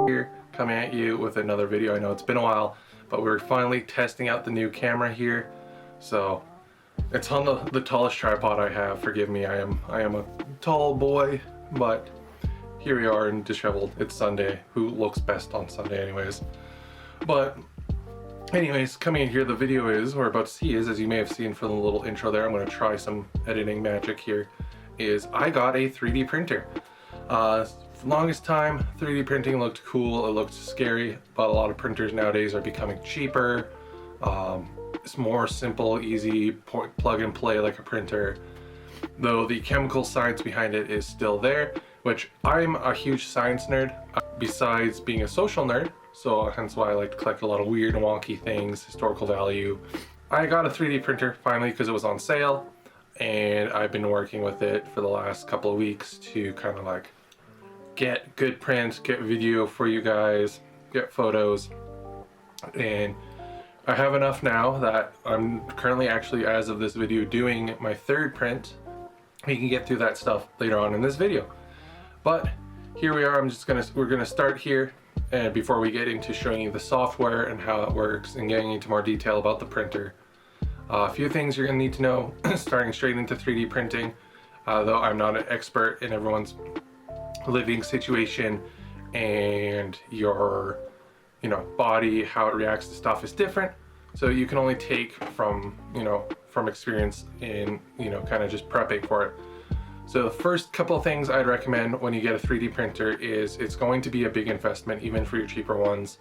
Here, coming at you with another video. I know it's been a while, but we're finally testing out the new camera here. So it's on the tallest tripod I have. Forgive me, I am a tall boy, but here we are in disheveled. It's Sunday. Who looks best on Sunday anyways? But anyways, coming in here, the video is, we're about to see is, as you may have seen from the little intro there, I'm going to try some editing magic here, is I got a 3D printer. For the longest time, 3D printing looked cool, it looked scary, but a lot of printers nowadays are becoming cheaper. It's more simple, easy, plug and play like a printer, though the chemical science behind it is still there, which I'm a huge science nerd, besides being a social nerd, so hence why I like to collect a lot of weird and wonky things, historical value. I got a 3D printer finally because it was on sale, and I've been working with it for the last couple of weeks to kind of like get good prints, get video for you guys, get photos, and I have enough now that I'm currently actually, as of this video, doing my third print. We can get through that stuff later on in this video, but here we are. We're gonna start here, and before we get into showing you the software and how it works and getting into more detail about the printer, a few things you're gonna need to know starting straight into 3D printing, though I'm not an expert in everyone's living situation, and your body, how it reacts to stuff is different, so you can only take from from experience in kind of just prepping for it. So the first couple of things I'd recommend when you get a 3D printer is it's going to be a big investment, even for your cheaper ones.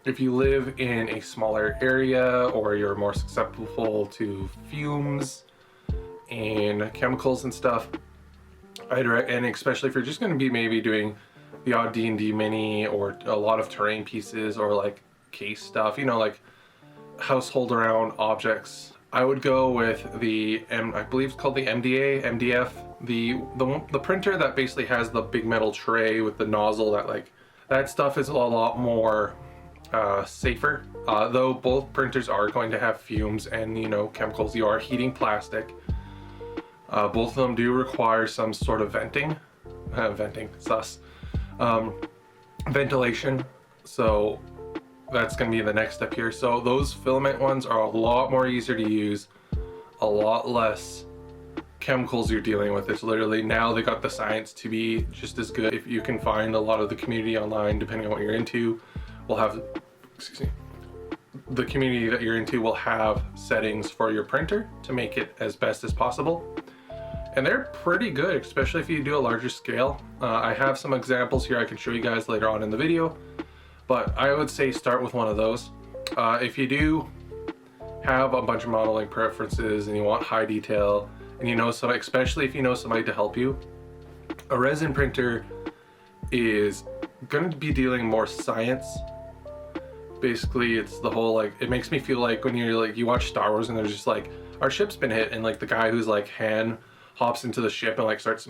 If you live in a smaller area or you're more susceptible to fumes and chemicals and stuff, and especially if you're just going to be maybe doing the odd D&D mini or a lot of terrain pieces or like case stuff, like household around objects, I would go with the I believe it's called the MDF, the printer that basically has the big metal tray with the nozzle. That stuff is a lot more safer, though both printers are going to have fumes and chemicals. You are heating plastic. Both of them do require some sort of ventilation, so that's going to be the next step here. So those filament ones are a lot more easier to use, a lot less chemicals you're dealing with. It's literally, now they got the science to be just as good. If you can find a lot of the community online, depending on what you're into, will have, the community that you're into will have settings for your printer to make it as best as possible. And they're pretty good, especially if you do a larger scale. I have some examples here I can show you guys later on in the video, but I would say start with one of those. If you do have a bunch of modeling preferences and you want high detail, and somebody, especially if you know somebody to help you, a resin printer is going to be dealing more science. Basically, it's the whole, it makes me feel like when you watch Star Wars and there's just our ship's been hit, and the guy who's Han hops into the ship and starts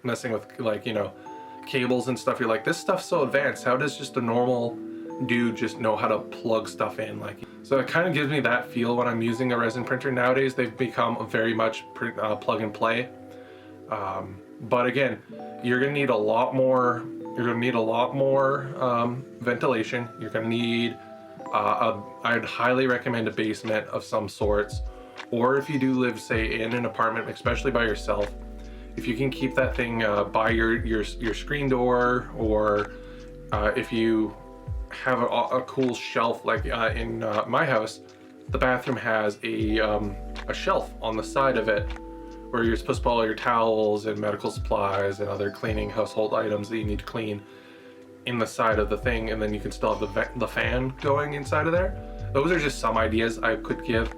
messing with cables and stuff. You're like, this stuff's so advanced, how does just a normal dude just know how to plug stuff in? So it kind of gives me that feel when I'm using a resin printer. Nowadays they've become very much plug and play, but again, you're gonna need a lot more ventilation. You're gonna need I'd highly recommend a basement of some sorts, or if you do live, say, in an apartment, especially by yourself, if you can keep that thing by your screen door, or if you have a cool shelf, in my house, the bathroom has a shelf on the side of it where you're supposed to put all your towels and medical supplies and other cleaning household items that you need to clean in the side of the thing, and then you can still have the fan going inside of there. Those are just some ideas I could give.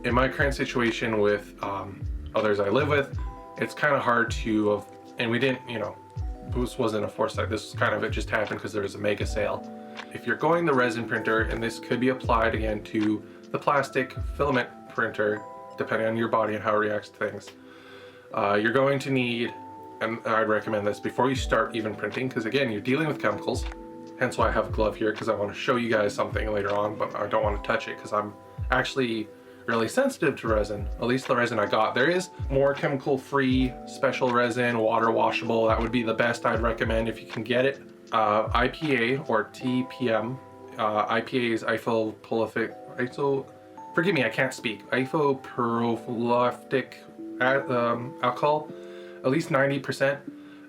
In my current situation with others I live with, it's kind of hard to, and we didn't, this wasn't a foresight, this was kind of, it just happened because there was a mega sale. If you're going the resin printer, and this could be applied again to the plastic filament printer, depending on your body and how it reacts to things, you're going to need, and I'd recommend this before you start even printing, because again, you're dealing with chemicals, hence why I have a glove here, because I want to show you guys something later on, but I don't want to touch it because I'm actually really sensitive to resin, at least the resin I got. There is more chemical free special resin, water washable. That would be the best I'd recommend if you can get it. IPA or TPM. IPA is forgive me, I can't speak. Isopropyl alcohol, at least 90%.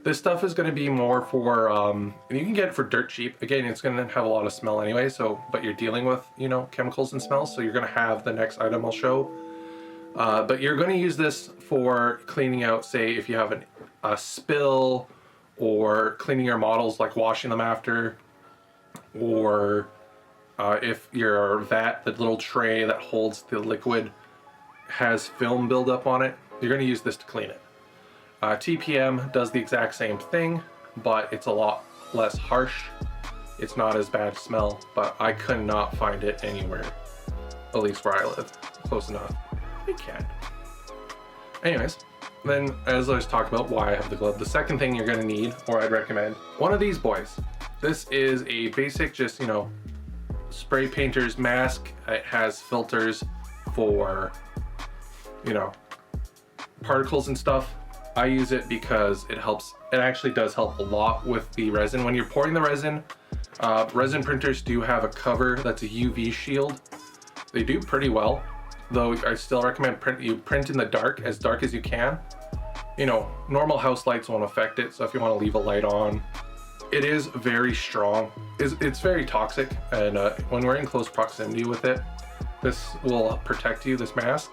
This stuff is going to be more for, and you can get it for dirt cheap. Again, it's going to have a lot of smell anyway, so, but you're dealing with, you know, chemicals and smells, so you're going to have the next item I'll show. But you're going to use this for cleaning out, say, if you have a spill, or cleaning your models, like washing them after, or if your vat, the little tray that holds the liquid, has film buildup on it, you're going to use this to clean it. TPM does the exact same thing, but it's a lot less harsh. It's not as bad smell, but I could not find it anywhere, at least where I live. Close enough. I can. Anyways, then as I was talking about why I have the glove, the second thing you're going to need, or I'd recommend, one of these boys. This is a basic, just, you know, spray painter's mask. It has filters for, you know, particles and stuff. I use it because it helps. It actually does help a lot with the resin. When you're pouring the resin, resin printers do have a cover that's a UV shield. They do pretty well, though I still recommend you print in the dark as you can. You know, normal house lights won't affect it, so if you want to leave a light on. It is very strong. It's very toxic, and when we're in close proximity with it, this will protect you, this mask.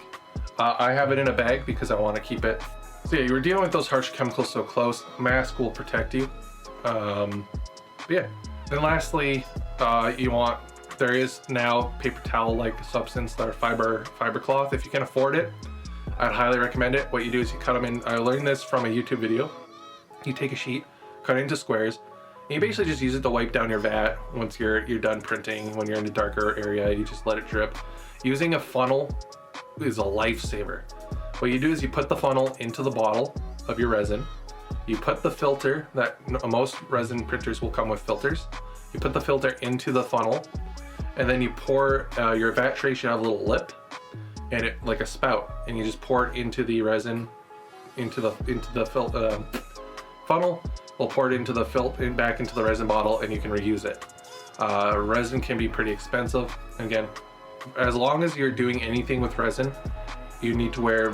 I have it in a bag because I want to keep it. So yeah, you're dealing with those harsh chemicals so close, mask will protect you. But yeah. Then lastly, there is now paper towel-like substance that are fiber cloth. If you can afford it, I'd highly recommend it. What you do is you cut them in. I learned this from a YouTube video. You take a sheet, cut it into squares, and you basically just use it to wipe down your vat once you're done printing. When you're in a darker area, you just let it drip. Using a funnel is a lifesaver. What you do is you put the funnel into the bottle of your resin. You put the filter, that most resin printers will come with filters. You put the filter into the funnel, and then you pour, your vat tray should have a little lip, and it like a spout, and you just pour it into the resin, into the funnel. We'll pour it into the back into the resin bottle, and you can reuse it. Resin can be pretty expensive. Again, as long as you're doing anything with resin, you need to wear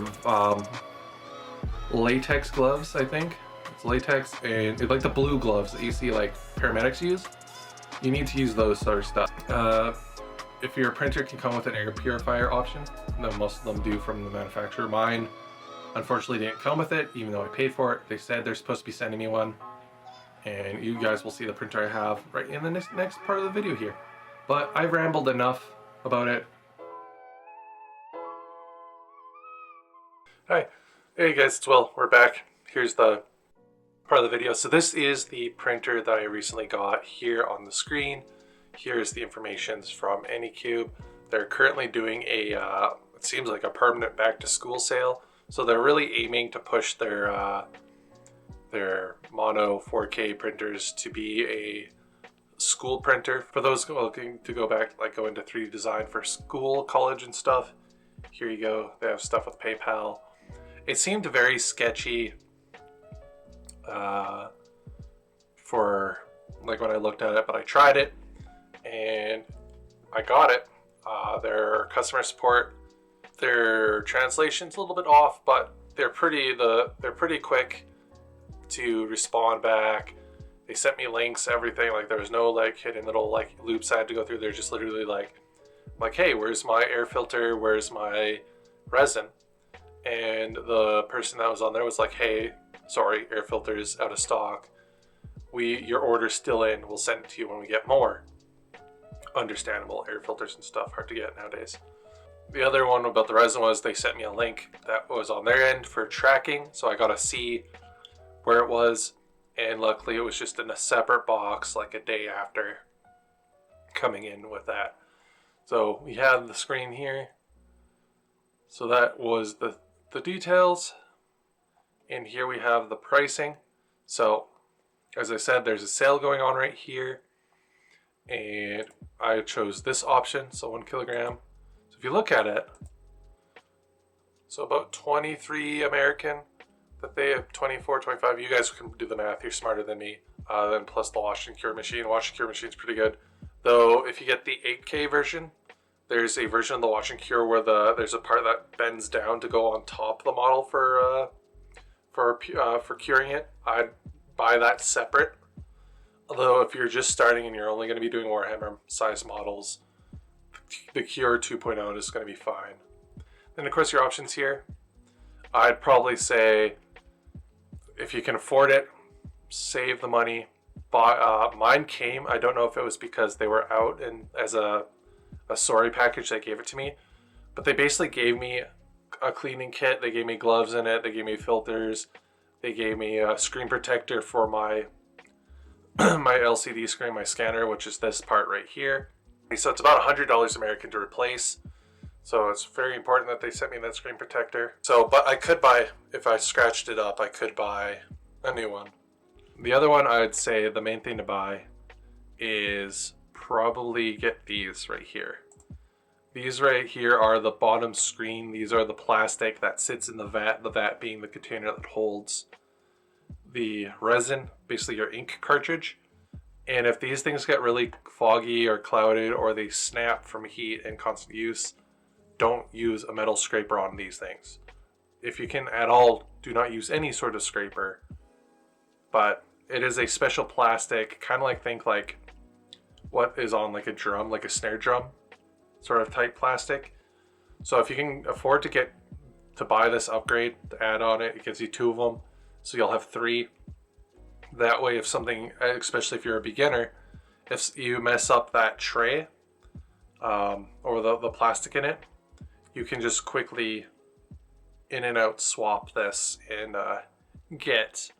latex gloves, I think. It's latex, and it's like the blue gloves that you see like paramedics use. You need to use those sort of stuff. If your printer can come with an air purifier option, then most of them do from the manufacturer. Mine, unfortunately, didn't come with it, even though I paid for it. They said they're supposed to be sending me one, and you guys will see the printer I have right in the next part of the video here. But I've rambled enough about it. Hi. Hey guys, it's Will. We're back. Here's the part of the video. So this is the printer that I recently got. Here on the screen. Here's the information from Anycubic. They're currently doing a, it seems like a permanent back to school sale. So they're really aiming to push their mono 4K printers to be a school printer. For those looking to go back, like go into 3D design for school, college and stuff, here you go. They have stuff with PayPal. It seemed very sketchy for like when I looked at it, but I tried it and I got it. Their customer support, their translation's a little bit off, but they're pretty quick to respond back. They sent me links, everything. Like there was no like hidden little like loops I had to go through. They're just literally like, hey, where's my air filter? Where's my resin? And the person that was on there was like, hey, sorry, air filter's out of stock. Your order's still in. We'll send it to you when we get more. Understandable, air filters and stuff, hard to get nowadays. The other one about the resin was they sent me a link that was on their end for tracking, so I got to see where it was, and luckily it was just in a separate box like a day after coming in with that. So we have the screen here. So that was the details, and here we have the pricing. So as I said, there's a sale going on right here, and I chose this option, so 1 kilogram. So if you look at it, so about 23 American, that they have 24, 25. You guys can do the math, you're smarter than me. then plus the wash and cure machine. Wash and cure machine is pretty good. Though if you get the 8K version, there's a version of the wash and cure where there's a part that bends down to go on top of the model for curing it. I'd buy that separate. Although if you're just starting and you're only going to be doing Warhammer size models, the Cure 2.0 is going to be fine. Then of course your options here, I'd probably say if you can afford it, save the money. Mine came, I don't know if it was because they were out and as a sorry package they gave it to me, but they basically gave me a cleaning kit, they gave me gloves in it, they gave me filters, they gave me a screen protector for my my LCD screen, my scanner, which is this part right here. So it's about $100 American to replace. So it's very important that they sent me that screen protector. So, but I could buy, if I scratched it up, I could buy a new one. The other one I'd say the main thing to buy is probably get these right here. These right here are the bottom screen. These are the plastic that sits in the vat being the container that holds the resin, basically your ink cartridge. And if these things get really foggy or clouded or they snap from heat and constant use, don't use a metal scraper on these things. If you can at all, do not use any sort of scraper. But it is a special plastic, kind of like, think like what is on like a drum, like a snare drum sort of type plastic. So if you can afford to buy this upgrade, to add on it, it gives you 2 of them. So you'll have 3. That way if something, especially if you're a beginner, if you mess up that tray or the plastic in it, you can just quickly in and out swap this and get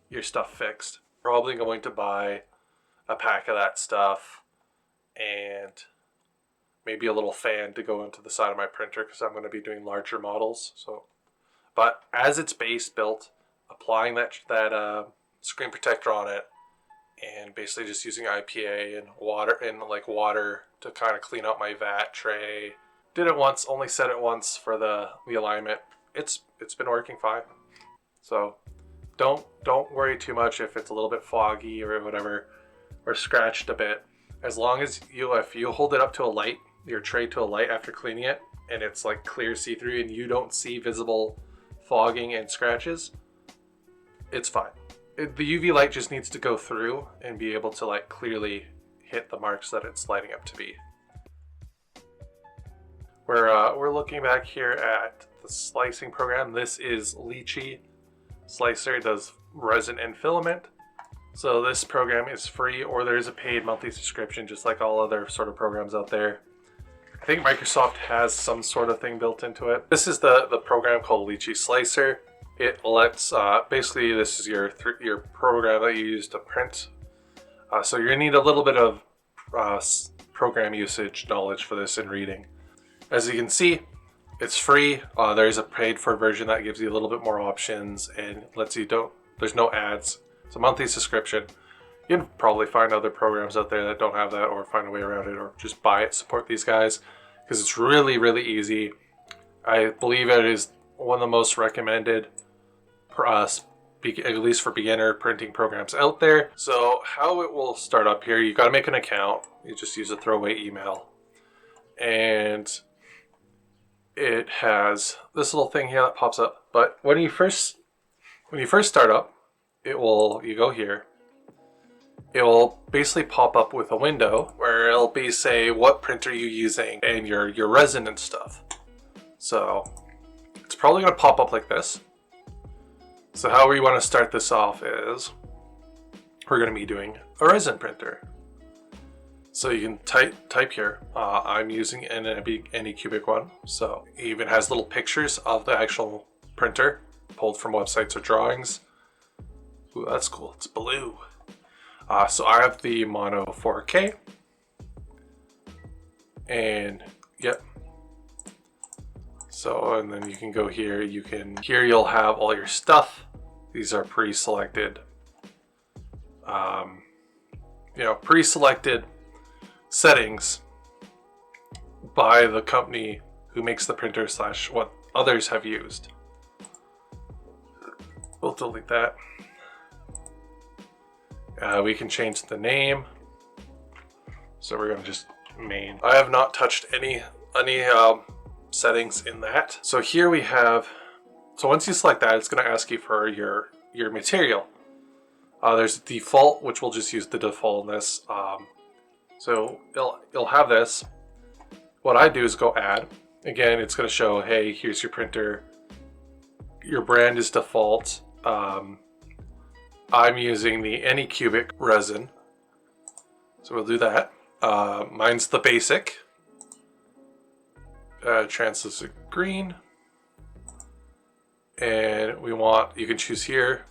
your stuff fixed. Probably going to buy a pack of that stuff and maybe a little fan to go into the side of my printer because I'm going to be doing larger models. So, but as it's base built, applying that screen protector on it and basically just using IPA and water to kind of clean out my vat tray. Did it once, only set it once for the alignment. It's been working fine. So don't worry too much if it's a little bit foggy or whatever, or scratched a bit. As long as if you hold it up to a light, your tray to a light after cleaning it, and it's like clear see-through and you don't see visible fogging and scratches, it's fine. The UV light just needs to go through and be able to like clearly hit the marks that it's lighting up to be. We're looking back here at the slicing program. This is Lychee Slicer. It does resin and filament. So this program is free, or there's a paid monthly subscription, just like all other sort of programs out there. I think Microsoft has some sort of thing built into it. This is the program called Lychee Slicer. It lets, basically this is your program that you use to print. So you're gonna need a little bit of program usage knowledge for this and reading. As you can see, it's free. There's a paid for version that gives you a little bit more options and lets you there's no ads. It's a monthly subscription. You can probably find other programs out there that don't have that, or find a way around it, or just buy it, support these guys, because it's really, really easy. I believe it is one of the most recommended, at least for beginner printing programs out there. So how it will start up here, you got to make an account. You just use a throwaway email, and it has this little thing here that pops up. But when you first start up, you go here. It will basically pop up with a window where it'll be say what printer you're using and your resin and stuff. So it's probably going to pop up like this. So how we want to start this off is we're going to be doing a resin printer. So you can type here. I'm using an Anycubic one. So it even has little pictures of the actual printer pulled from websites or drawings. Ooh, that's cool. It's blue. So I have the Mono 4K. And yep. So, and then you can go here. Here you'll have all your stuff. These are pre-selected, pre-selected settings by the company who makes the printer / what others have used. We'll delete that. We can change the name. So we're gonna just main. I have not touched any settings in that. So here we have, so once you select that, it's gonna ask you for your material. There's default, which we'll just use the defaultness. So you'll have this. What I do is go add. Again, it's gonna show, hey, here's your printer. Your brand is default. I'm using the Anycubic resin. So we'll do that. Mine's the basic. Translucent green. And we want, you can choose here.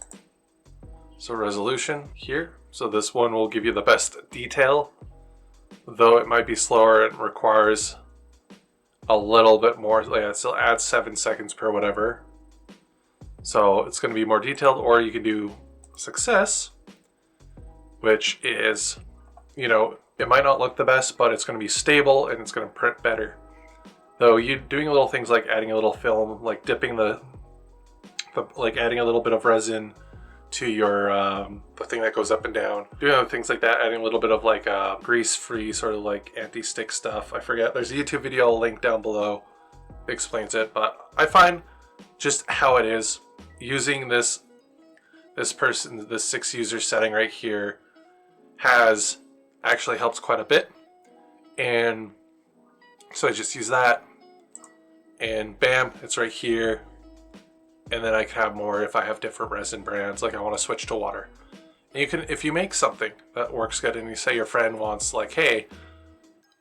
So resolution here. So this one will give you the best detail, though it might be slower and requires a little bit more. Like it still adds 7 seconds per whatever. So it's going to be more detailed, or you can do success, which is, you know, it might not look the best, but it's going to be stable and it's going to print better. Though you doing little things like adding a little film, like dipping like adding a little bit of resin to your the thing that goes up and down, doing other things like that, adding a little bit of like grease-free sort of like anti-stick stuff. I forget. There's a YouTube video I'll link down below that explains it, but I find just how it is using this 6 user setting right here has actually helps quite a bit. And so I just use that and bam, it's right here. And then I can have more if I have different resin brands, like I want to switch to water. And you can, if you make something that works good and you say your friend wants like, hey,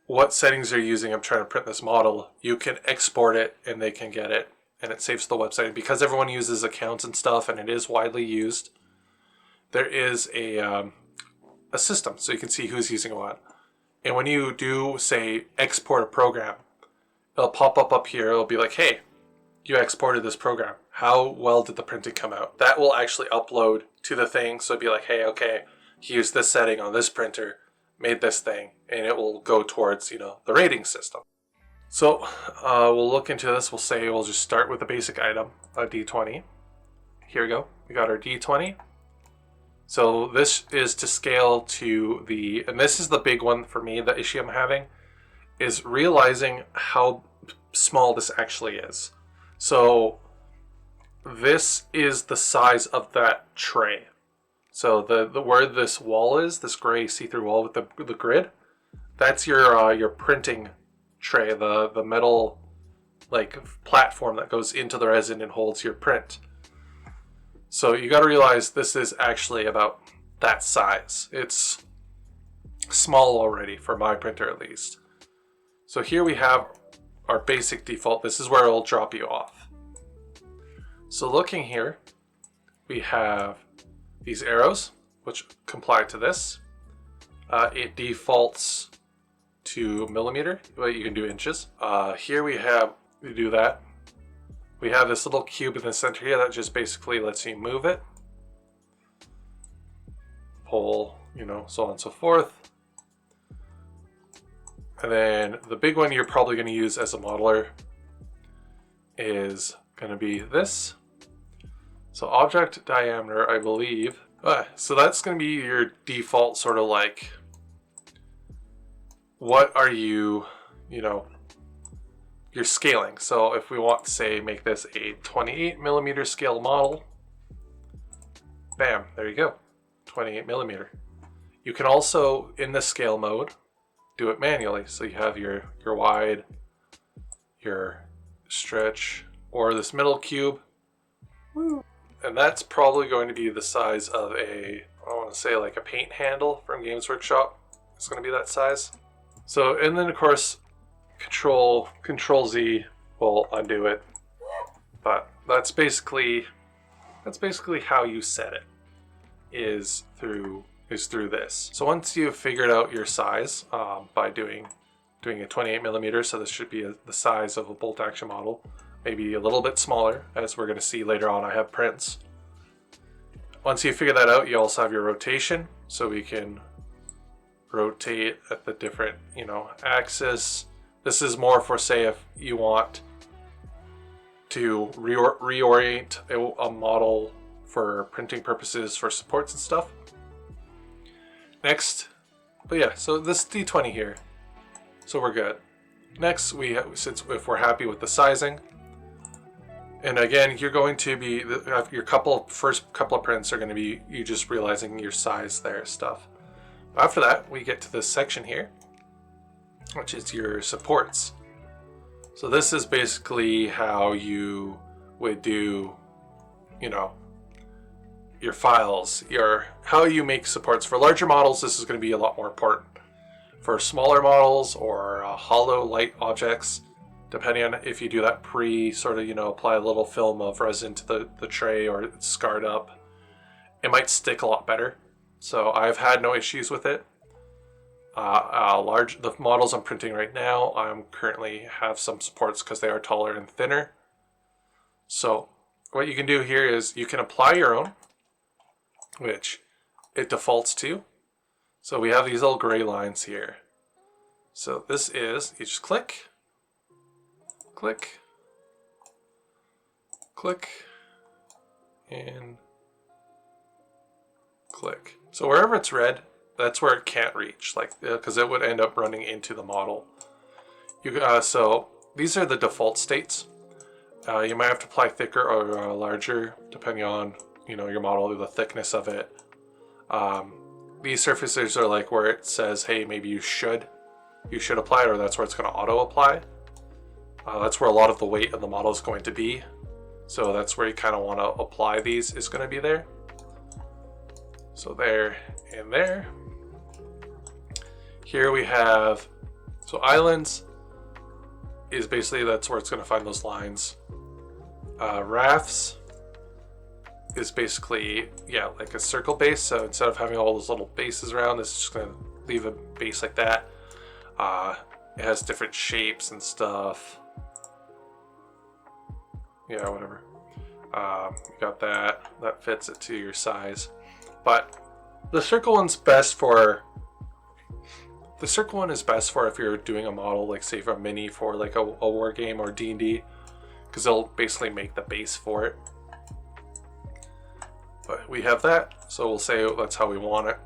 what settings are you using? I'm trying to print this model. You can export it and they can get it, and it saves the website. And because everyone uses accounts and stuff and it is widely used, there is a system so you can see who's using what. And when you do say export a program, it'll pop up here. It'll be like, hey, you exported this program. How well did the printing come out? That will actually upload to the thing. So it'd be like, hey, okay, he used this setting on this printer, made this thing, and it will go towards, you know, the rating system. So we'll look into this. We'll say we'll just start with a basic item, a D20. Here we go. We got our D20. So this is to scale to the, and this is the big one for me, the issue I'm having, is realizing how small this actually is. So this is the size of that tray. So the where this wall is, this gray see-through wall with the grid, that's your printing tray, the metal like platform that goes into the resin and holds your print. So you got to realize this is actually about that size. It's small already for my printer at least. So here we have our basic default. This is where it'll drop you off. So looking here, we have these arrows, which comply to this. It defaults to millimeter, but you can do inches. Here we do that. We have this little cube in the center here that just basically lets you move it, pull, you know, so on and so forth. And then the big one you're probably going to use as a modeler is going to be this. So object diameter, I believe. So that's going to be your default sort of like, what are you, you know, your scaling. So if we want to say make this a 28 millimeter scale model, bam, there you go, 28 millimeter. You can also, in the scale mode, do it manually. So you have your wide, your stretch, or this middle cube. Woo. And that's probably going to be the size of I want to say like a paint handle from Games Workshop. It's going to be that size. So, and then of course, Control Z will undo it. But that's basically how you set it, is through this. So once you've figured out your size by doing a 28 millimeter, so this should be the size of a bolt action model, maybe a little bit smaller, as we're going to see later on. I have prints. Once you figure that out, you also have your rotation, so we can rotate at the different, you know, axis. This is more for, say, if you want to reorient a model for printing purposes for supports and stuff. Next, but yeah, so this D20 here, so we're good. Next, since if we're happy with the sizing, and again, you're going to be your first couple of prints are going to be you just realizing your size there stuff. After that, we get to this section here, which is your supports. So this is basically how you would do, you know, your files, how you make supports. For larger models, this is going to be a lot more important. For smaller models or hollow light objects, depending on if you do that sort of, apply a little film of resin to the tray or it's scarred up, it might stick a lot better. So I've had no issues with it. The models I'm printing right now, I'm currently have some supports because they are taller and thinner. So what you can do here is you can apply your own, which it defaults to. So we have these little gray lines here. So this is, you just click, click, click, and click. So wherever it's red, that's where it can't reach, because it would end up running into the model. So these are the default states. You might have to apply thicker or larger, depending on your model or the thickness of it. These surfaces are like where it says, hey, maybe you should apply it, or that's where it's going to auto apply. That's where a lot of the weight of the model is going to be. So that's where you kind of want to apply these, is going to be there. So there and there. Here we have, so islands is basically, that's where it's going to find those lines. Rafts is basically, yeah, like a circle base. So instead of having all those little bases around, this is just going to leave a base like that. It has different shapes and stuff. Yeah, whatever. You got that fits it to your size. But the circle one's best for, if you're doing a model, like say for a mini for like a war game or D&D, because they'll basically make the base for it. But we have that, so we'll say that's how we want it.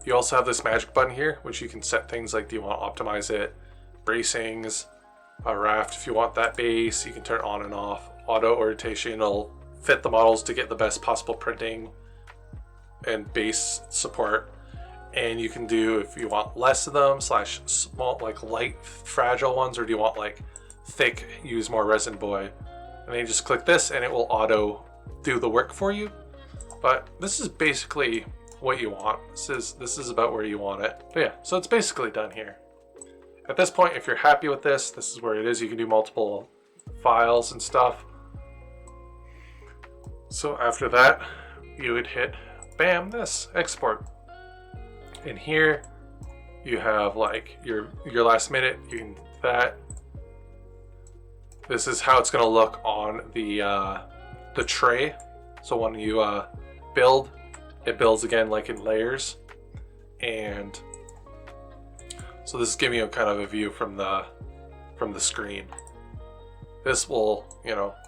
You also have this magic button here, which you can set things like, do you want to optimize it, bracings, a raft. If you want that base, you can turn it on and off. Auto rotation will fit the models to get the best possible printing and base support. And you can do, if you want less of them, / small, like light, fragile ones, or do you want like thick, use more resin boy. And then you just click this and it will auto do the work for you. But this is basically what you want. This is about where you want it. But yeah, so it's basically done here. At this point, if you're happy with this is where it is. You can do multiple files and stuff. So after that, you would hit, bam, this, export. And here you have like your last minute, you can do that. This is how it's gonna look on the tray. So when you build, it builds again like in layers. And so this is giving you kind of a view from the screen. This will,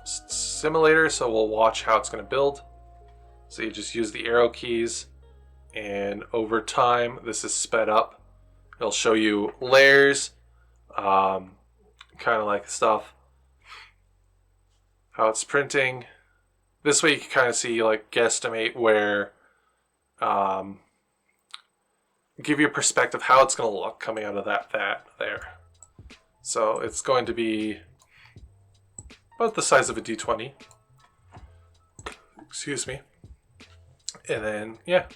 simulator, so we'll watch how it's going to build. So you just use the arrow keys, and over time, this is sped up. It'll show you layers, kind of like stuff, how it's printing. This way you can kind of see, like, guesstimate where, give you a perspective how it's going to look coming out of that there. So it's going to be about the size of a D20. Excuse me. And then, yeah.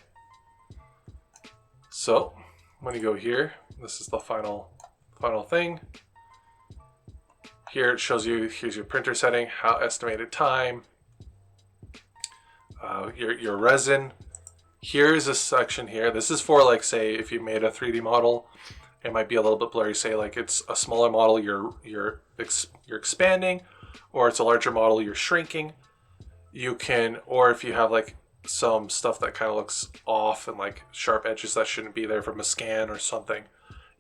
So when you go here, this is the final thing. Here it shows you, here's your printer setting, how estimated time, your resin. Here's a section here. This is for, like, say if you made a 3D model, it might be a little bit blurry. Say like it's a smaller model, you're expanding, or it's a larger model, you're shrinking. You can, or if you have like some stuff that kind of looks off and like sharp edges that shouldn't be there from a scan or something,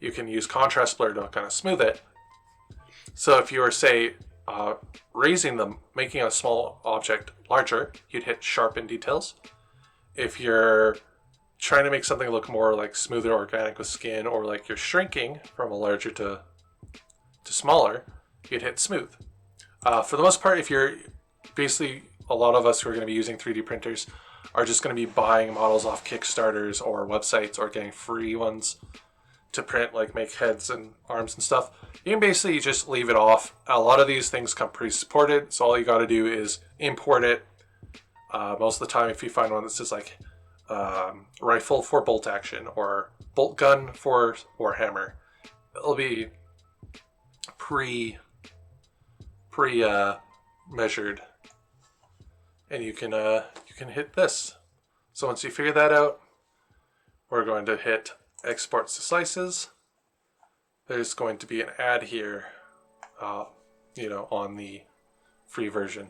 you can use contrast blur to kind of smooth it. So if you were, say, raising them, making a small object larger, you'd hit sharpen details. If you're trying to make something look more like smoother organic with skin, or like you're shrinking from a larger to smaller, you'd hit smooth. For the most part, if you're basically, a lot of us who are going to be using 3D printers are just going to be buying models off Kickstarters or websites, or getting free ones to print, like make heads and arms and stuff. You can basically just leave it off. A lot of these things come pre-supported, so all you got to do is import it. Most of the time, if you find one that says like rifle for bolt action or bolt gun for Warhammer, it'll be measured, and you can hit this. So once you figure that out, we're going to hit export to slices. There's going to be an ad here, on the free version.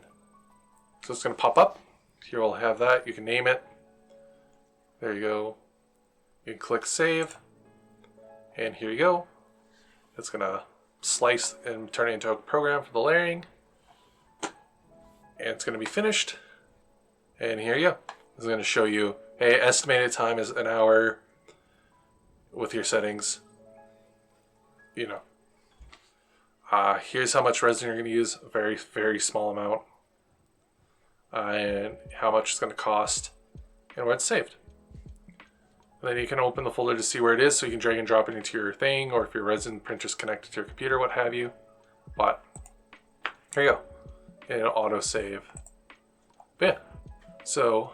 So it's going to pop up. Here we'll have that. You can name it. There you go. You can click save, and here you go. It's going to slice and turn it into a program for the layering, and it's going to be finished. And here you go. This is going to show you, hey, estimated time is an hour with your settings. Here's how much resin you're going to use, a very, very small amount, and how much it's going to cost, and where it's saved. And then you can open the folder to see where it is, so you can drag and drop it into your thing, or if your resin printer's connected to your computer, what have you. But here you go, and it'll auto save. But yeah, so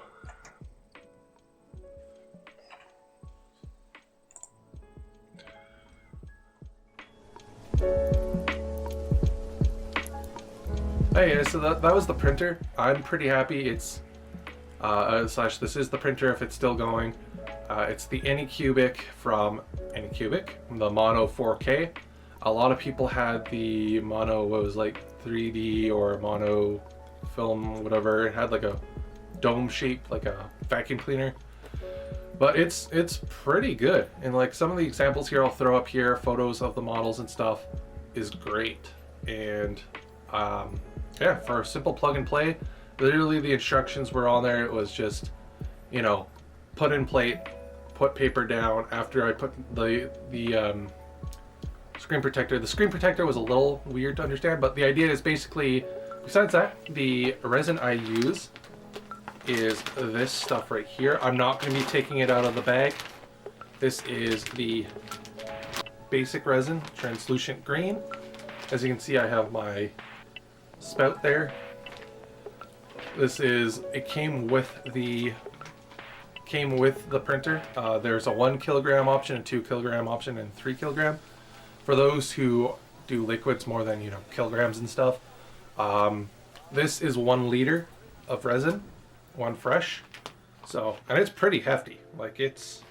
hey, so that was the printer. I'm pretty happy. It's this is the printer if it's still going. It's the Anycubic from Anycubic, the Mono 4K. A lot of people had the Mono, what was like 3D or Mono film, whatever. It had like a dome shape, like a vacuum cleaner. But it's pretty good. And like some of the examples here I'll throw up here, photos of the models and stuff, is great. And yeah, for a simple plug and play, literally the instructions were on there. It was just, put in plate, put paper down. After I put the screen protector. The screen protector was a little weird to understand, but the idea is basically, besides that, the resin I use is this stuff right here. I'm not going to be taking it out of the bag. This is the basic resin, translucent green. As you can see, I have my spout there. It came with the printer. There's a 1 kilogram option, a 2 kilogram option, and 3 kilogram. For those who do liquids more than kilograms and stuff, this is 1 liter of resin, 1 fresh. So, and it's pretty hefty. Like, it's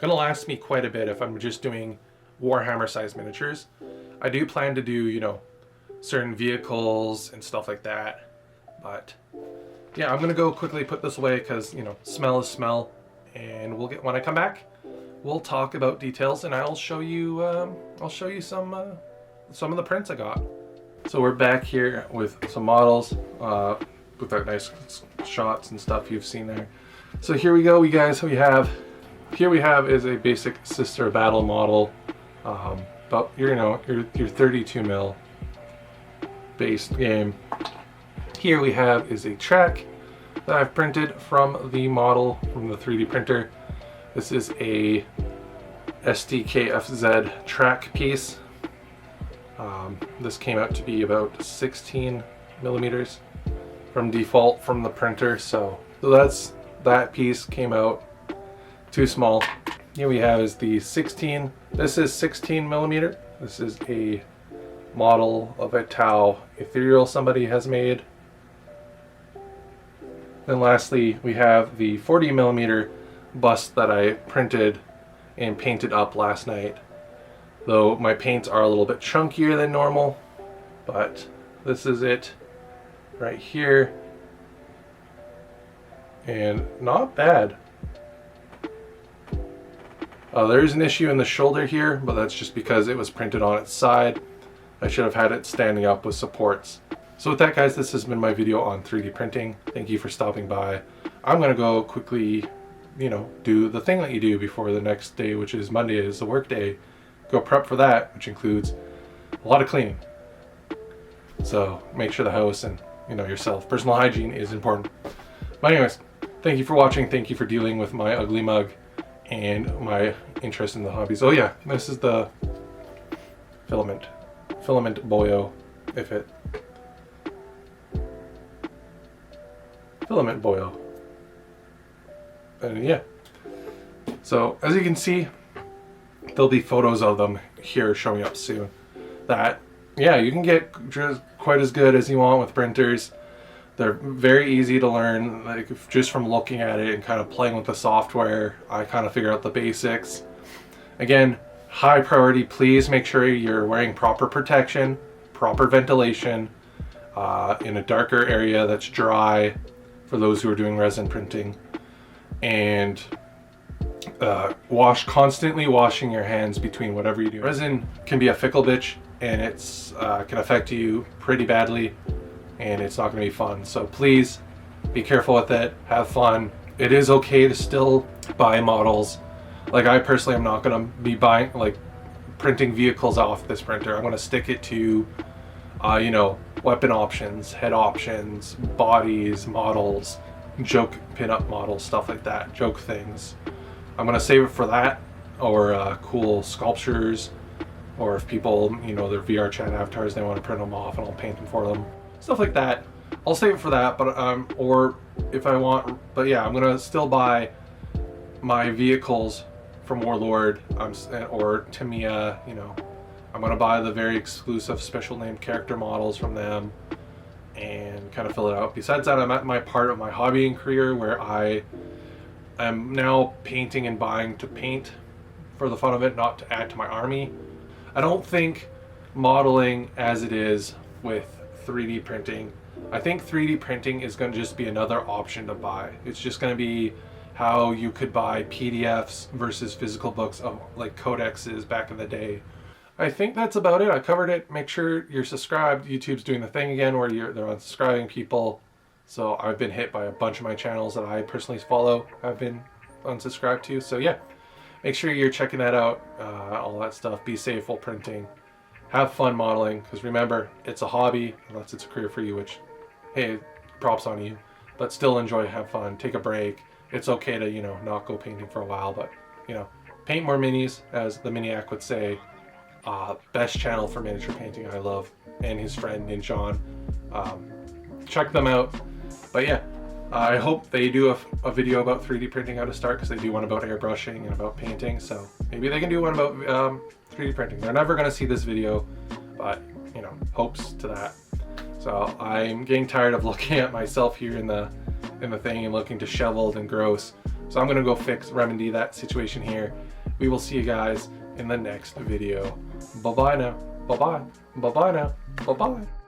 gonna last me quite a bit if I'm just doing Warhammer size miniatures. I do plan to do certain vehicles and stuff like that, but yeah, I'm gonna go quickly put this away because smell is smell, and when I come back, we'll talk about details, and I'll show you some of the prints I got. So we're back here with some models with our nice shots and stuff you've seen there. So here we go, you guys. Here we have is a basic Sister Battle model, but your 32 mil based game. Here we have is a track that I've printed from the model from the 3D printer. This is a SDKFZ track piece. This came out to be about 16 millimeters from default from the printer, so that piece came out too small. Here we have is the 16. This is 16 millimeter. This is a model of a Tau ethereal somebody has made. Then lastly, we have the 40 millimeter bust that I printed and painted up last night. Though my paints are a little bit chunkier than normal, but this is it right here. And not bad. There's an issue in the shoulder here, but that's just because it was printed on its side. I should have had it standing up with supports. So with that, guys, this has been my video on 3D printing. Thank you for stopping by. I'm gonna go quickly you know, do the thing that you do before the next day, which is Monday is the work day. Go prep for that, which includes a lot of cleaning. So make sure the house and, you know, yourself, personal hygiene is important. But anyways, thank you for watching. Thank you for dealing with my ugly mug and my interest in the hobbies. Oh yeah, this is the filament boyo, filament boyo. And yeah, so as you can see, there'll be photos of them here showing up soon. That, yeah, you can get just quite as good as you want with printers. They're very easy to learn, like just from looking at it and kind of playing with the software. I kind of figure out the basics. Again, high priority, please make sure you're wearing proper protection, proper ventilation, in a darker area that's dry for those who are doing resin printing. And constantly washing your hands between whatever you do. Resin can be a fickle bitch, and it's can affect you pretty badly, and it's not going to be fun. So please be careful with it. Have fun. It is okay to still buy models. Like, I personally am not going to be buying, like, printing vehicles off this printer. I'm going to stick it to you know, weapon options, head options, bodies, models, joke pinup models, stuff like that, joke things. I'm gonna save it for that, or cool sculptures, or if people, you know, their VR chat avatars, they want to print them off and I'll paint them for them, stuff like that. I'll save it for that, but or if I want, but yeah, I'm gonna still buy my vehicles from Warlord, or Tamiya, you know. I'm gonna buy the very exclusive special name character models from them and kind of fill it out. Besides that, I'm at my part of my hobbying career where I am now painting and buying to paint for the fun of it, not to add to my army. I don't think modeling as it is with 3D printing, I think 3D printing is going to just be another option to buy. It's just going to be how you could buy PDFs versus physical books of like codexes back in the day. I think that's about it. I covered it. Make sure you're subscribed. YouTube's doing the thing again where they're unsubscribing people. So I've been hit by a bunch of my channels that I personally follow. I've been unsubscribed to. So yeah, make sure you're checking that out. All that stuff. Be safe while printing. Have fun modeling, because remember, it's a hobby unless it's a career for you, which, hey, props on you. But still enjoy, have fun, take a break. It's okay to, you know, not go painting for a while, but, you know, paint more minis, as the Miniac would say. Best channel for miniature painting, I love, and his friend Ninjon. Check them out. But yeah, I hope they do a video about 3D printing, how to start, because they do one about airbrushing and about painting. So maybe they can do one about 3D printing. They're never going to see this video, but, you know, hopes to that. So I'm getting tired of looking at myself here in the thing and looking disheveled and gross. So I'm going to go remedy that situation here. We will see you guys in the next video. Bye-bye now. Bye-bye. Bye-bye now. Bye-bye.